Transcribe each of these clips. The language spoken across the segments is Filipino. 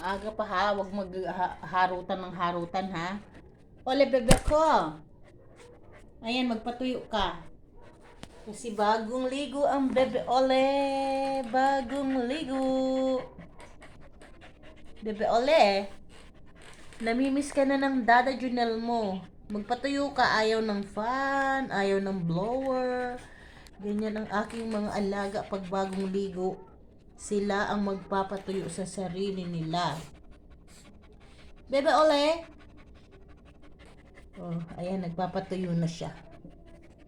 Aga pa ha, wag magharutan ng harutan ha. Ole bebe ko. Ayan, magpatuyo ka. Kasi bagong ligo ang bebe ole. Bagong ligo. Bebe ole. Namimiss ka na ng dada Junel mo. Magpatuyo ka, ayaw ng fan, ayaw ng blower. Ganyan ang aking mga alaga pag bagong ligo. Sila ang magpapatuyo sa sarili nila. Bebe ole. Oh, ayan, nagpapatuyo na siya.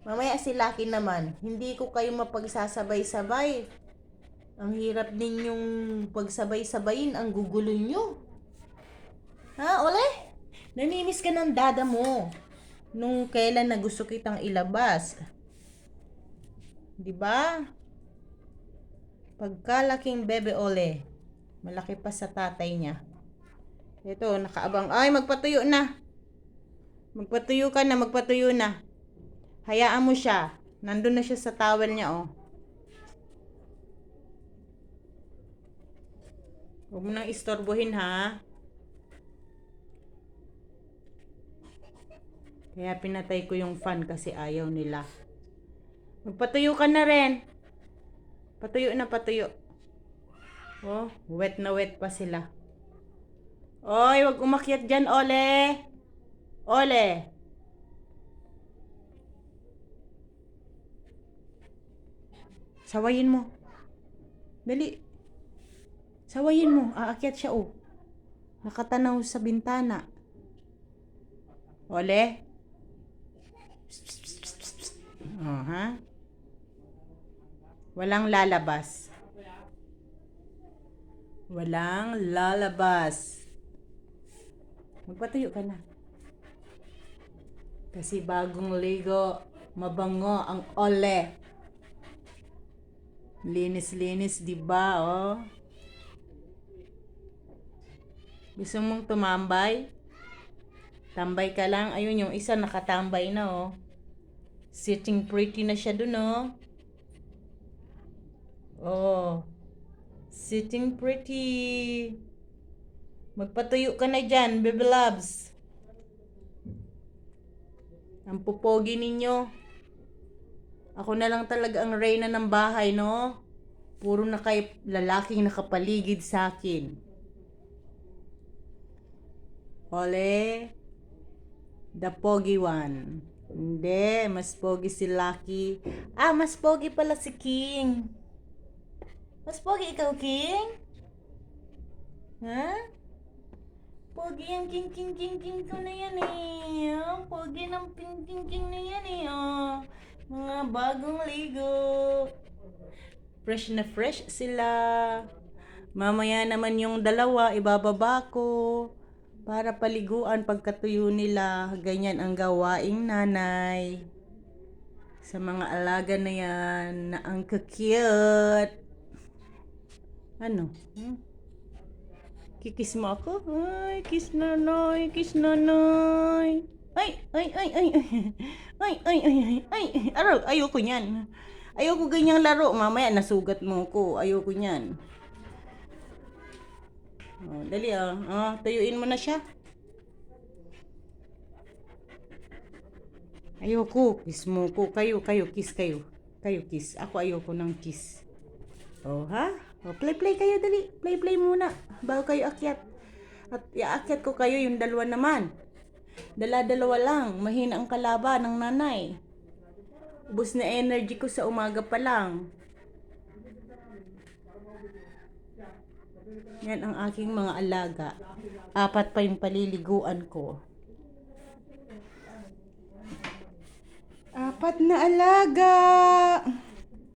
Mamaya si Lucky naman, hindi ko kayo mapagsasabay-sabay. Ang hirap ninyong pagsabay-sabayin, ang gugulo nyo. Ha, ole? Namimiss ka ng dada mo. Nung kailan na gusto kitang ilabas. 'Di ba? Pagkalaking bebe ole, malaki pa sa tatay niya. Ito, nakaabang. Ay, magpatuyo na. Magpatuyo ka na, magpatuyo na. Hayaan mo siya. Nandun na siya sa towel niya, oh. Huwag mo nang istorbohin, ha. Kaya pinatay ko yung fan kasi ayaw nila. Magpatuyo ka na rin. Patuyo na, patuyo. Oh, wet na wet pa sila. Oy, wag umakyat dyan, ole. Ole. Sawayin mo. Dali. Sawayin mo. Aakyat siya, oh. Nakatanaw sa bintana. Ole. Oh, ha? Walang lalabas. Walang lalabas. Magpatuyo ka na. Kasi bagong ligo, mabango ang ole. Linis-linis, di ba, oh? Gusto mong tumambay? Tambay ka lang. Ayun, yung isa nakatambay na, oh. Sitting pretty na siya dun, oh. Oh. Sitting pretty. Magpatuyo ka na dyan, baby loves. Ang pupogi ninyo. Ako na lang talaga ang reyna ng bahay, no? Puro na kay lalaking nakapaligid sa akin. Ole. The pogi one. Hindi, mas pogi si Lucky. Ah, mas pogi pala si King. Mas pogi ikaw, King? Ha? Pogi ang king ko na yan eh. Oh, pogi ng king na yan eh. Oh. Mga bagong ligo. Fresh na fresh sila. Mamaya naman yung dalawa, ibababa ko. Para paliguan pagkatuyo nila. Ganyan ang gawaing nanay. Sa mga alaga na yan, na ang cute. Ano? Kikis mo ako? Ay, kiss nanay, kiss nanay. Ay, ay, ay, ay, ay. Ay, ay, ay, ay, ay. Ayoko niyan. Ayoko ganyang laro. Mamaya nasugat mo ko. Ayoko niyan. Oh, dali ah. Oh, tuyuin mo na siya. Ayoko. Kiss mo ko. Kayo, kiss kayo. Kayo, kiss. Ako ayoko ng kiss. Oh, ha? Oh, play kayo, dali. Play muna. Bago kayo akyat. At iaakyat ko kayo yung dalawa naman. Dala-dalawa lang. Mahina ang kalaban ng nanay. Ubus na energy ko sa umaga pa lang. Yan ang aking mga alaga. 4 pa yung paliliguan ko. 4 na alaga.